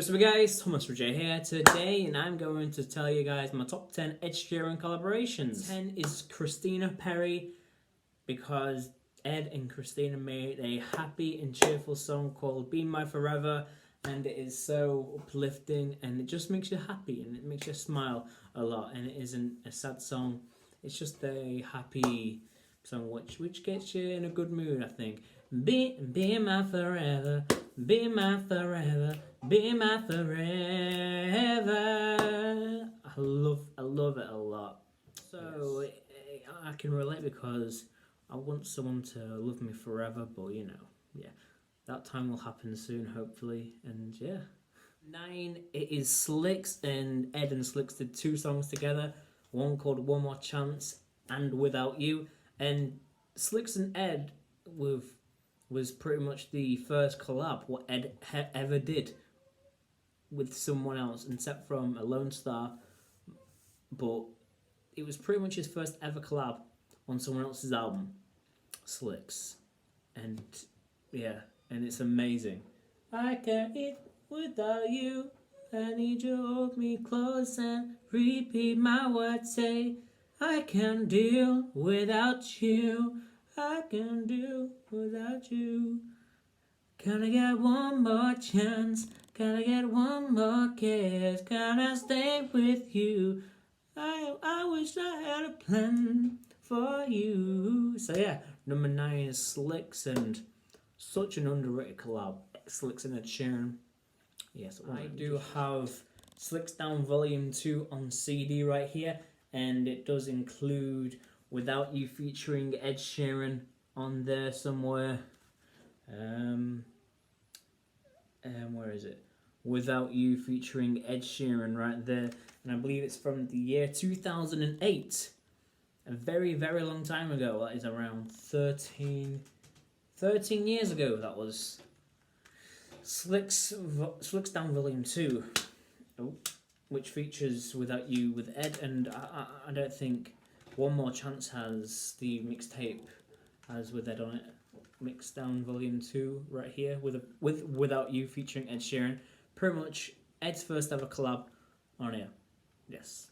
What's up guys, Thomas Roger here today, and I'm going to tell you guys my top 10 Ed Sheeran collaborations. 10 is Christina Perri, because Ed and Christina made a happy and cheerful song called Be My Forever, and it is so uplifting and it just makes you happy and it makes you smile a lot, and it isn't a sad song, it's just a happy song which gets you in a good mood, I think. Be my forever, be my forever, be my forever. I love it a lot. So yes. I can relate because I want someone to love me forever, but you know, yeah, that time will happen soon, hopefully, and yeah. 9, it is Slix, and Ed and Slix did 2 songs together, one called One More Chance and Without You, and Slix and Ed was pretty much the first collab what Ed ever did with someone else, except from Alonestar, but it was pretty much his first ever collab on someone else's album, Slix, and yeah, and it's amazing. I can't eat without you, I need you to hold me close and repeat my words, say I can't deal without you, I can do without you. Can I get one more chance? Can I get one more kiss? Can I stay with you? I wish I had a plan for you. So yeah, number 9 is Slix, and such an underrated collab. Slix and Ed Sheeran. Yes, I do have Slix Down Volume 2 on CD right here, and it does include Without You featuring Ed Sheeran on there somewhere. Where is it? Without You featuring Ed Sheeran right there, and I believe it's from the year 2008. A very, very long time ago. That is around 13 years ago. That was Slix Down Volume 2, which features Without You with Ed, and I don't think One More Chance has the mixtape as with Ed on it. Mix Down Volume 2 right here with Without You featuring Ed Sheeran. Pretty much Ed's first ever collab on here. Yes.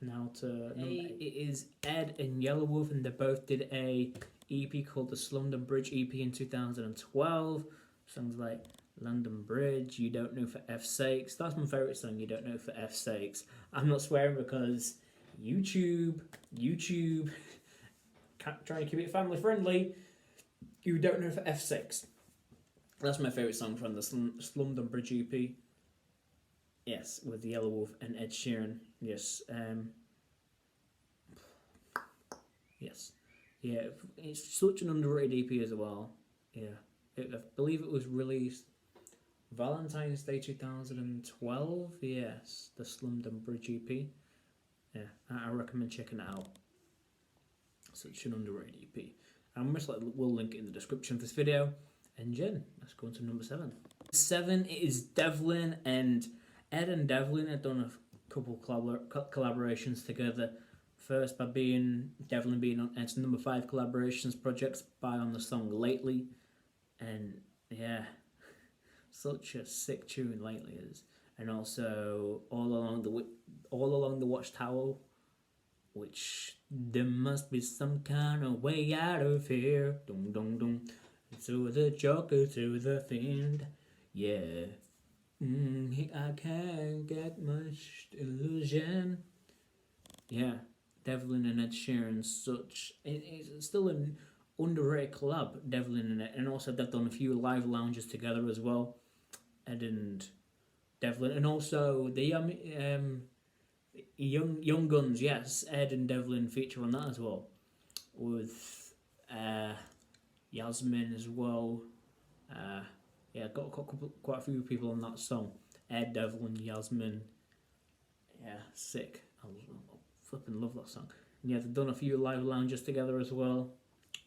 Now to number 8, it is Ed and Yelawolf, and they both did a EP called the London Bridge EP in 2012. Songs like London Bridge, You Don't Know for F's Sakes. That's my favourite song, You Don't Know for F's Sakes. I'm not swearing because YouTube, trying to keep it family friendly. You Don't Know for F's Sakes. That's my favourite song from the London Bridge EP. Yes, with Yelawolf and Ed Sheeran. Yes. Yes. Yeah, it's such an underrated EP as well. Yeah. I believe it was released Valentine's Day 2012. Yes, the London Bridge EP. Yeah, I recommend checking it out. Such an underrated EP. We'll link it in the description of this video. And Jen, let's go on to number 7. 7 is Devlin, and Ed and Devlin have done a couple collaborations together. First by Devlin being on Ed's number 5 collaborations projects by on the song Lately, and yeah, such a sick tune Lately is, and also All Along the Watchtower, which there must be some kind of way out of here. Dum dum dum. To the Joker, to the Fiend, yeah. I can't get much illusion. Yeah, Devlin and Ed Sheeran, it's still an underrated collab, Devlin and Ed, and also they've done a few live lounges together as well, Ed and Devlin, and also the Young Guns, yes, Ed and Devlin feature on that as well, with Yasmin as well. Yeah, got quite a few people on that song. Ed, Devlin, Yasmin. Yeah, sick. I flipping love that song. And yeah, they've done a few live lounges together as well.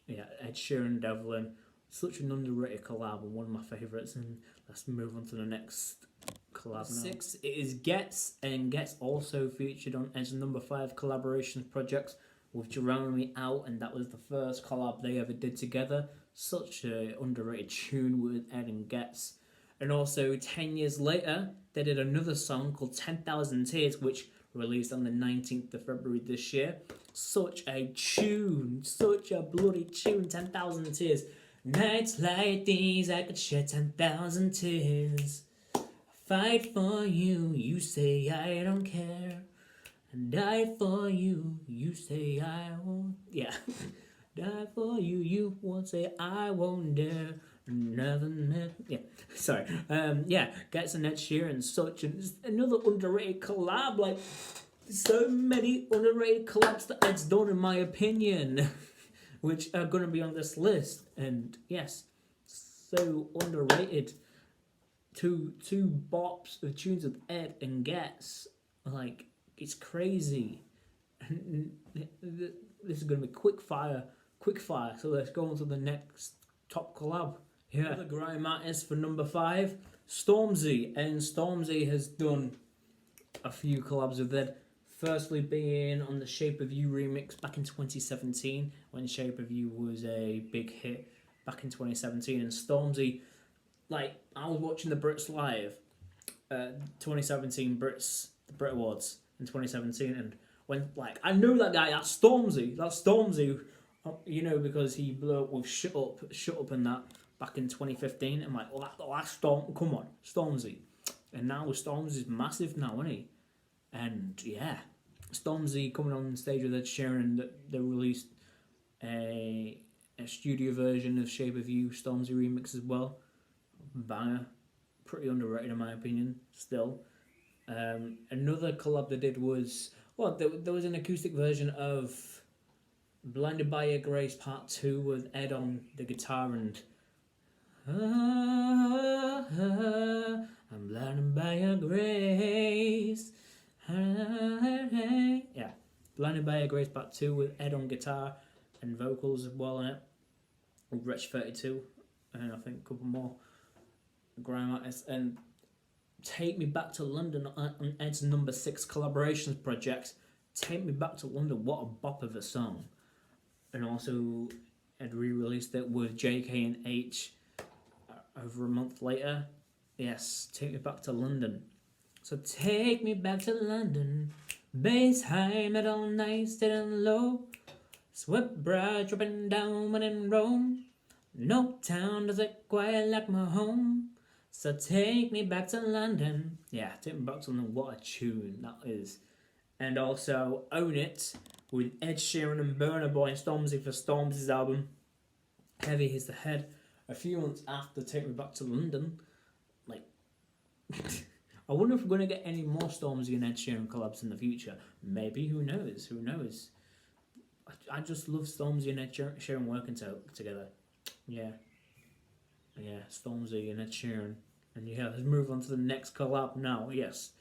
Yeah, Ed Sheeran, Devlin. Such an underrated collab and one of my favourites. And let's move on to the next collab now. 6, it is Ghetts, and Ghetts also featured on Ed's number 5 collaborations projects with Jeremy Out, and that was the first collab they ever did together. Such a underrated tune with Ed and Ghetts. And also 10 years later, they did another song called 10,000 Tears, which released on the 19th of February this year. Such a tune, such a bloody tune, 10,000 Tears. Nights like these, I could shed 10,000 tears. Fight for you, you say I don't care. And die for you, you say I won't. Yeah. Die for you, you won't say I won't dare. Yeah, sorry. Yeah, Ghetts and Ed Sheeran, such another underrated collab. Like, so many underrated collabs that Ed's done, in my opinion, which are gonna be on this list. And yes, so underrated. Two bops of tunes with Ed and Ghetts. Like, it's crazy. This is gonna be quick fire. So let's go on to the next top collab. Yeah, the grime artist for number 5, Stormzy. And Stormzy has done a few collabs with Ed. Firstly being on the Shape of You remix back in 2017, when Shape of You was a big hit back in 2017. And Stormzy, like, I was watching the Brits live, 2017 the Brit Awards in 2017, and when, like, I knew that guy, that's Stormzy, you know, because he blew up with Shut Up and that back in 2015. I'm like, well, that's come on, Stormzy. And now Stormzy's massive now, isn't he? And yeah, Stormzy coming on stage with Ed Sheeran, they released a studio version of Shape of You, Stormzy remix as well. Banger. Pretty underrated in my opinion, still. Another collab they did was, well, there was an acoustic version of Blinded by Your Grace Part 2 with Ed on the guitar and I'm blinded by your grace. Yeah, Blinded by Your Grace Part 2 with Ed on guitar and vocals as well in it. With Wretch 32 and I think a couple more grime artists. And Take Me Back to London on Ed's number 6 collaborations project. Take Me Back to London, what a bop of a song. And also Ed re-released it with JK and H over a month later. Yes, Take Me Back to London. So take me back to London, bass high, metal nice, sitting low, sweat brow dropping down when in Rome. No town does it quite like my home. So take me back to London. Yeah, Take Me Back to London, what a tune that is. And also Own It with Ed Sheeran and Burna Boy and Stormzy for Stormzy's album Heavy Is the Head. A few months after Take Me Back to London. Like, I wonder if we're going to get any more Stormzy and Ed Sheeran collabs in the future. Maybe, who knows? I just love Stormzy and Ed Sheeran working together. Yeah, Stormzy and Ed Sheeran. And yeah, let's move on to the next collab now. Yes,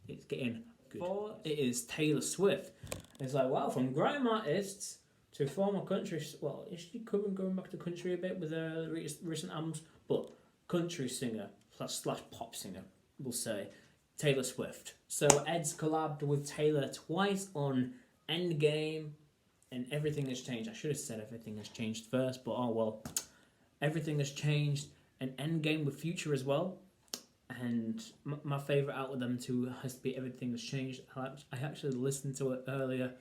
it's getting good. It is Taylor Swift. It's like, wow, from grime artists to former country. Well, is she going back to country a bit with her recent albums? But country singer slash pop singer, we'll say, Taylor Swift. So Ed's collabed with Taylor twice on Endgame, and Everything Has Changed. I should have said Everything Has Changed first, but oh well. Everything Has Changed, and Endgame with Future as well. And my favourite out of them two has to be Everything Has Changed. I actually listened to it earlier.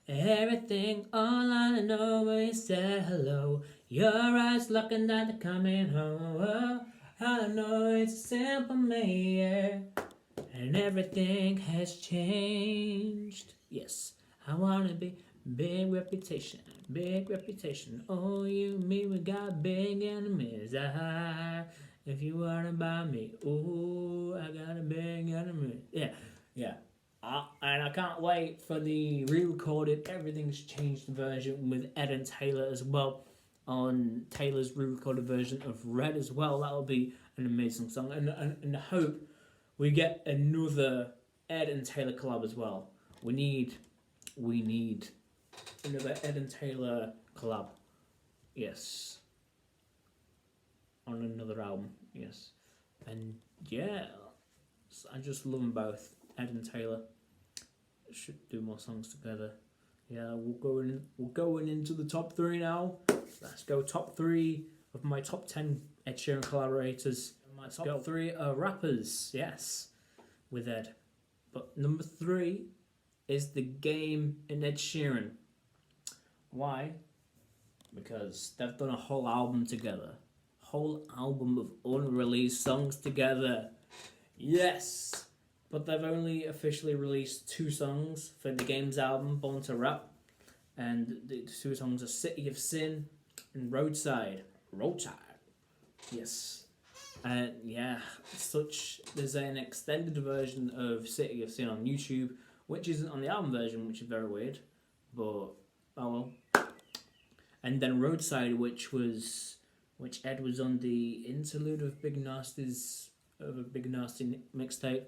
Everything, all I know is say hello. Your eyes looking at the coming home. I know it's a simple man. And everything has changed. Yes, I wanna be big reputation. Oh, you, me, we got big enemies. If you wanna buy me, ooh, I got a big enemy. Yeah. And I can't wait for the re-recorded Everything's Changed version with Ed and Taylor as well. On Taylor's re-recorded version of Red as well. That'll be an amazing song. And I hope we get another Ed and Taylor collab as well. We need another Ed and Taylor collab. Yes. On another album. Yes. And yeah, I just love them both. Ed and Taylor should do more songs together. Yeah, we're going into the top 3 now. Let's go top 3 of my top 10 Ed Sheeran collaborators. My top 3 are rappers, yes, with Ed. But number 3 is The Game and Ed Sheeran. Why? Because they've done a whole album together. Whole album of unreleased songs together. Yes! But they've only officially released 2 songs for The Game's album, Born to Rap. And the 2 songs are City of Sin and Roadside. Roadside. Yes. And yeah, there's an extended version of City of Sin on YouTube, which isn't on the album version, which is very weird. But, oh well. And then Roadside, which Ed was on the interlude of Big Nasty's mixtape,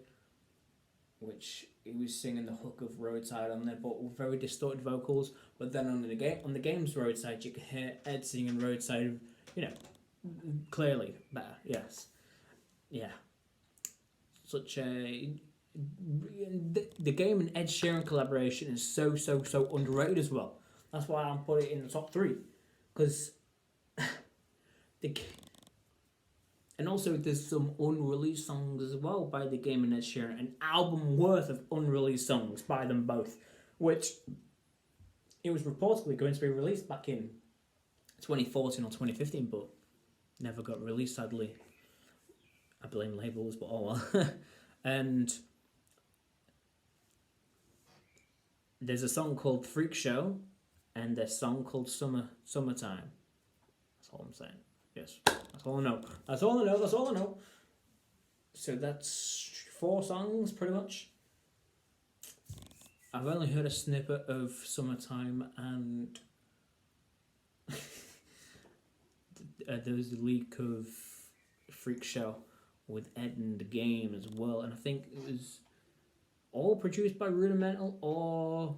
which he was singing the hook of Roadside on there, but with very distorted vocals. But then on the game's Roadside, you can hear Ed singing Roadside, clearly better. Yes, yeah. Such a the Game and Ed Sheeran collaboration is so underrated as well. That's why I'm putting it in the top 3, because and also there's some unreleased songs as well by The Game and Ed Sheeran, an album worth of unreleased songs by them both, which it was reportedly going to be released back in 2014 or 2015, but never got released, sadly. I blame labels, but oh well. And there's a song called Freak Show and a song called Summertime. That's all I'm saying. Yes, that's all I know. That's all I know. So that's 4 songs, pretty much. I've only heard a snippet of Summertime, and there was a leak of Freak Show with Ed and The Game as well, and I think it was all produced by Rudimental or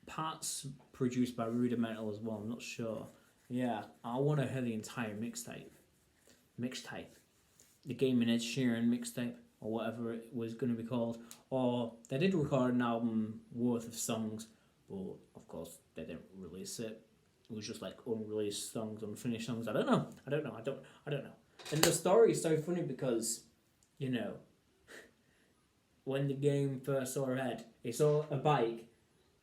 parts produced by Rudimental as well. I'm not sure. Yeah, I want to hear the entire mixtape. The Game and Ed Sheeran mixtape, or whatever it was going to be called. Or they did record an album worth of songs, but of course they didn't release it. It was just like unreleased songs, unfinished songs. I don't know. And the story is so funny because, when The Game first saw Ed, he saw a bike,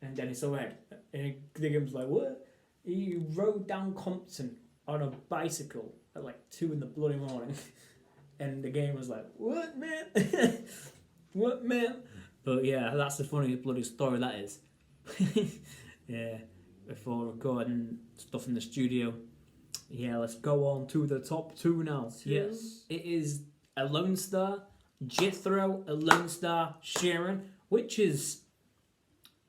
and then he saw Ed, and The Game was like, what? He rode down Compton on a bicycle at like 2 in the bloody morning. And The Game was like, what, man? What, man? But yeah, that's the funny bloody story that is. Yeah, before recording stuff in the studio. Yeah, let's go on to the top 2 now. Yes, it is Alonestar, Jethro, Alonestar, Sheeran, which is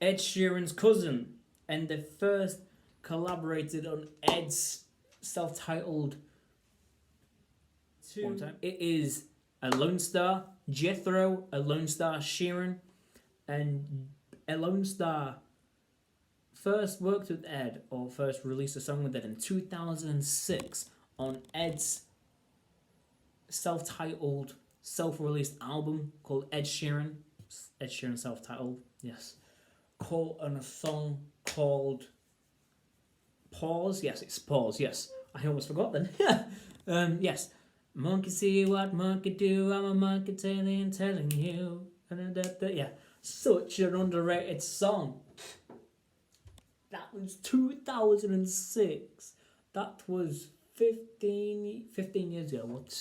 Ed Sheeran's cousin, and they first collaborated on Ed's self-titled one time. It is Alonestar, Jethro, Alonestar, Sheeran, and Alonestar first worked with Ed, or first released a song with Ed in 2006 on Ed's self-titled, self-released album called Ed Sheeran. Ed Sheeran self-titled, yes. And a song called Pause. Yes, it's Pause, yes. I almost forgot then. Yes. Monkey see what monkey do, I'm a monkey telling you. Yeah, such an underrated song. That was 2006. That was 15 years ago. What?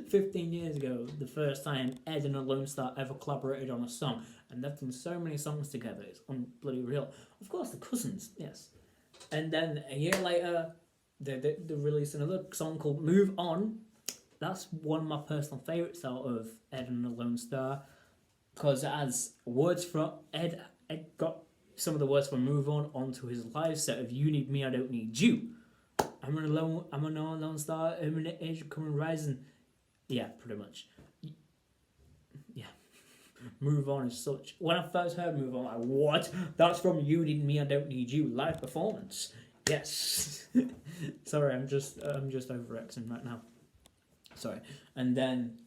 15 years ago, the first time Ed and Alonestar ever collaborated on a song. And they've done so many songs together. It's bloody real. Of course, the cousins, yes. And then a year later, they released another song called Move On. That's one of my personal favourites out of Ed and Alonestar, because it has words from Ed got some of the words from Move On onto his live set of You Need Me, I Don't Need You. I'm an Lone Star, I'm an age coming rising. Yeah, pretty much. Yeah. Move On is such... When I first heard Move On, I'm like, what? That's from You Need Me, I Don't Need You, live performance. Yes. Sorry, I'm just overacting right now. Sorry. And then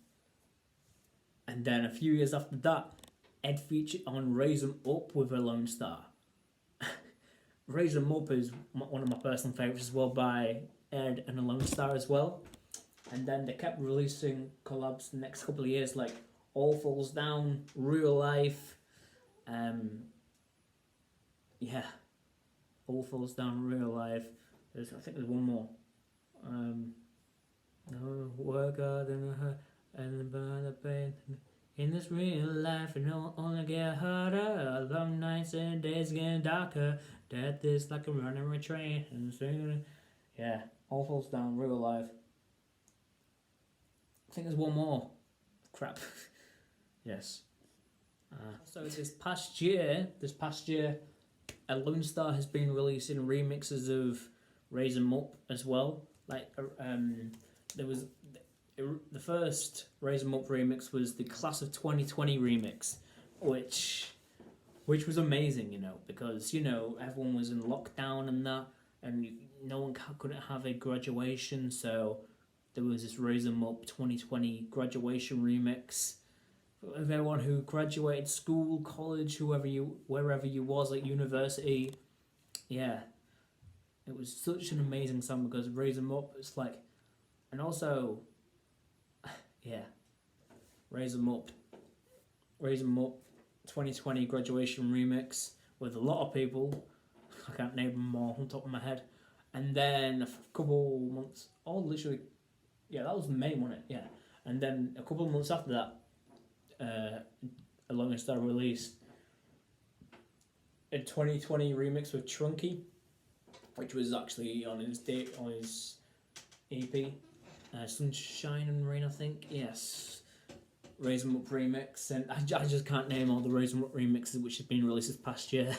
a few years after that, Ed featured on Raise 'Em Up with Alonestar. Raise 'Em Up is one of my personal favourites as well, by Ed and Alonestar as well. and then they kept releasing collabs the next couple of years, like All Falls Down, Real Life, yeah, All Falls Down, Real Life. I think there's one more. No work harder than her and the pain. In this real life, it will only get harder. Long nights and days getting darker. Death is like a running train. And singing, yeah, All Falls Down, Real Life. I think there's one more. Crap. Yes. So this past year, Alonestar has been releasing remixes of Raise 'Em Up as well. Like, there was the first Raise 'Em Up remix was the Class of 2020 remix, which was amazing, you know, because, you know, everyone was in lockdown and that, and no one couldn't have a graduation, so there was this Raise 'Em Up 2020 graduation remix of everyone who graduated school, college, wherever you was at university. Yeah, it was such an amazing song because Raise 'Em Up, it's like, and also, yeah, Raise 'Em Up 2020 graduation remix with a lot of people. I can't name them all on top of my head. And then a couple months, literally, yeah, that was May, wasn't it? Yeah. And then a couple of months after that, Alonestar released a 2020 remix with Trunky, which was actually on his EP, Sunshine and Rain, I think. Yes, Raise 'Em Up remix, and I just can't name all the Raise 'Em Up remixes which have been released this past year.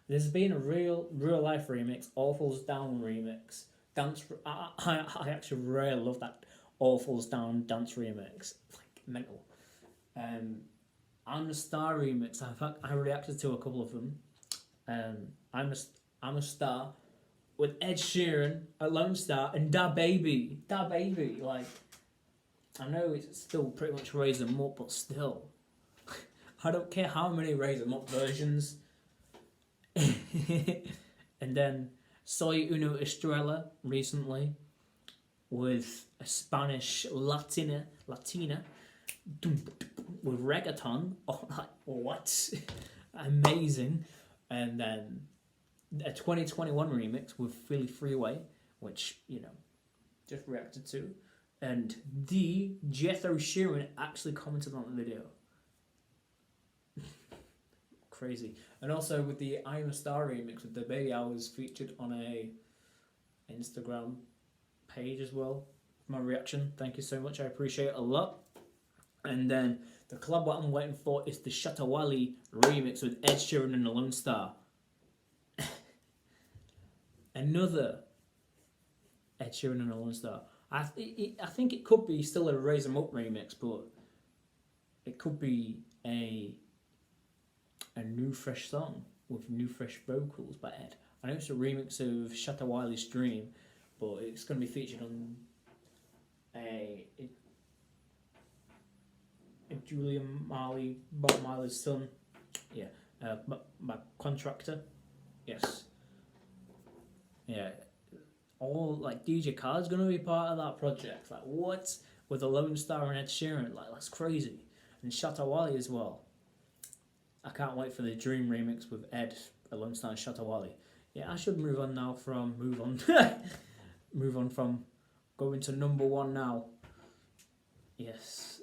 There's been a real life remix, All Falls Down remix, dance. I actually really love that All Falls Down dance remix, like mental. Alonestar remix. I reacted to a couple of them. I'm a Star with Ed Sheeran, Alonestar, and Da Baby. Like, I know it's still pretty much Raise 'Em Up, but still, I don't care how many Raise 'Em Up versions. And then Soy Uno Estrella recently with a Spanish Latina with reggaeton. Oh, like, what? Amazing. And then a 2021 remix with Philly Freeway, which, you know, just reacted to. And the Ed Sheeran actually commented on the video. Crazy. And also with the Alonestar remix with the baby, I was featured on a Instagram page as well. My reaction, thank you so much, I appreciate it a lot. And then the collab what I'm waiting for is the Shatawali remix with Ed Sheeran and Alonestar. Another Ed Sheeran and Alonestar. I think it could be still a Raise 'Em Up remix, but it could be a new fresh song with new fresh vocals by Ed. I know it's a remix of Shatawali's Dream, but it's going to be featured on a Julian Marley, Bob Marley's son. Yeah, my contractor. Yes. Yeah. All like DJ Khaled's gonna be part of that project. Like, what? With Alonestar and Ed Sheeran, like, that's crazy. And Shatawali as well. I can't wait for the Dream remix with Ed, Alonestar and Shatawali. Yeah, I should move on from going to number one now. Yes.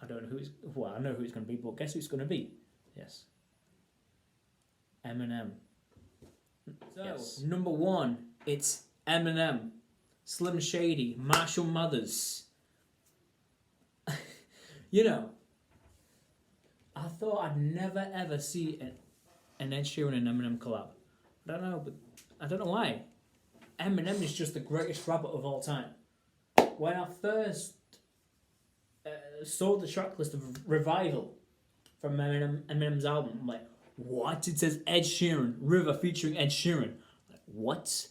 I don't know I know who it's gonna be, but guess who it's gonna be? Yes. Eminem. So, yes. Number one, it's Eminem, Slim Shady, Marshall Mathers. You know, I thought I'd never ever see an Ed Sheeran and Eminem collab. I don't know, but I don't know why. Eminem is just the greatest rapper of all time. When I first saw the track list of Revival from Eminem's album, I'm like, what? It says Ed Sheeran, River featuring Ed Sheeran. Like, what?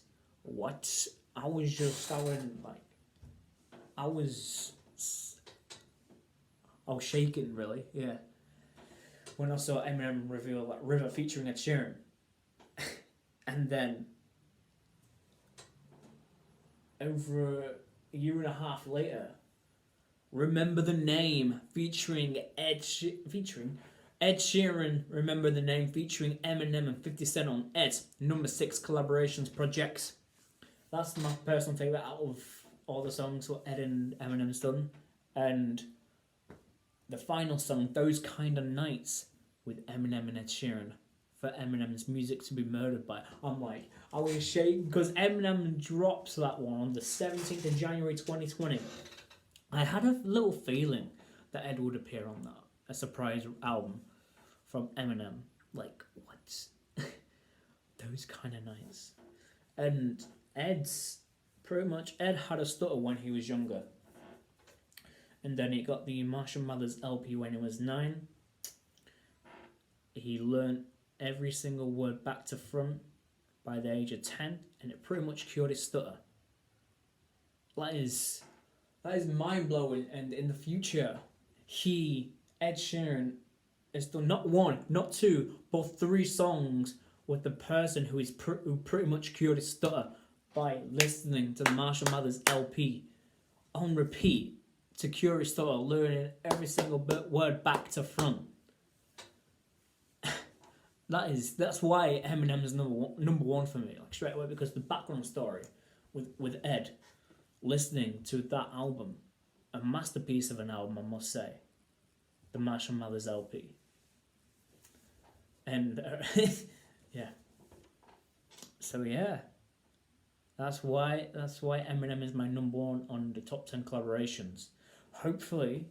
I was shaking, really, yeah. When I saw Eminem reveal like River featuring Ed Sheeran. And then over a year and a half later, Remember the Name featuring Ed Sheeran, Remember the Name featuring Eminem and 50 Cent on Ed's number 6 collaborations projects. That's my personal favourite out of all the songs what Ed and Eminem's done. And the final song, Those Kind of Nights, with Eminem and Ed Sheeran, for Eminem's Music to Be Murdered By. I'm like, I was shaking because Eminem drops that one on the 17th of January 2020. I had a little feeling that Ed would appear on that, a surprise album from Eminem. Like, what? Those Kind of Nights. And Ed had a stutter when he was younger. And then he got the Marshall Mathers LP when he was 9. He learned every single word back to front by the age of 10, and it pretty much cured his stutter. That is mind-blowing, and in the future, Ed Sheeran, has done not 1, not 2, but 3 songs with the person who pretty much cured his stutter by listening to the Marshall Mathers LP on repeat to cure his stutter, learning every single word back to front. That's why Eminem is number one for me, like straight away, because the background story with Ed listening to that album, a masterpiece of an album, I must say, the Marshall Mathers LP, and yeah. So yeah, that's why Eminem is my number 1 on the top 10 collaborations. Hopefully,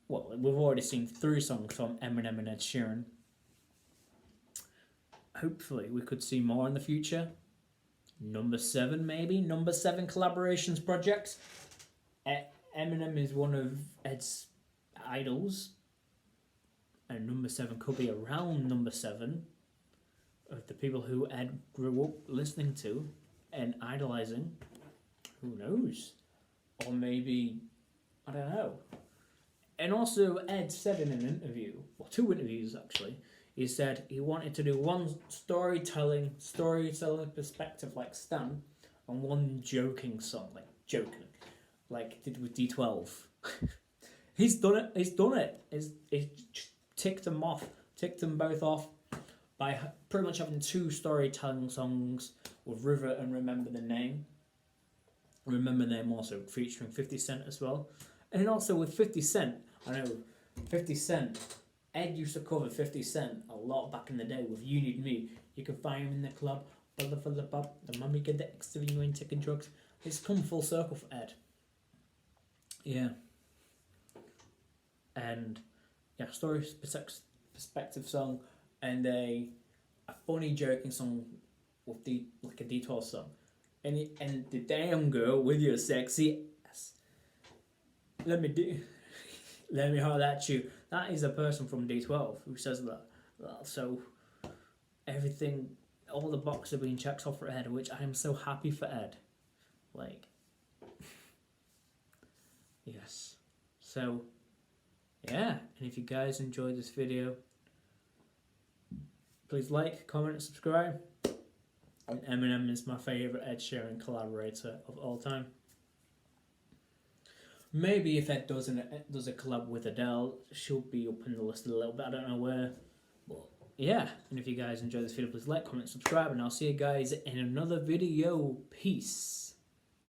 well, we've already seen 3 songs from Eminem and Ed Sheeran. Hopefully, we could see more in the future. Number 7, maybe? Number 7 collaborations projects. Eminem is one of Ed's idols. And number 7 could be around number 7 of the people who Ed grew up listening to and idolizing. Who knows? Or maybe, I don't know. And also, Ed said in an interview, well, 2 interviews actually, he said he wanted to do one storytelling perspective like Stan, and one joking song, like he did with D12. He's done it. He's ticked them both off by pretty much having 2 storytelling songs with River and Remember the Name. Remember the Name also featuring 50 Cent as well. And also with 50 Cent, I know 50 Cent, Ed used to cover 50 Cent a lot back in the day with You Need Me. You can find him in the club, for the pub, the mommy get the extra when you ain't taking drugs. It's come full circle for Ed. Yeah. And yeah, story perspective song, and a funny joking song with like a D12 song. And the damn girl with your sexy ass. Let me holler at you. That is a person from D12 who says that. So everything, all the boxes are being checked off for Ed, which I am so happy for Ed. Like, yes. So, yeah. And if you guys enjoyed this video, please like, comment, and subscribe. And Eminem is my favourite Ed Sheeran collaborator of all time. Maybe if Ed does a collab with Adele, she'll be up in the list a little bit. I don't know where. But yeah, and if you guys enjoy this video, please like, comment, subscribe, and I'll see you guys in another video. Peace.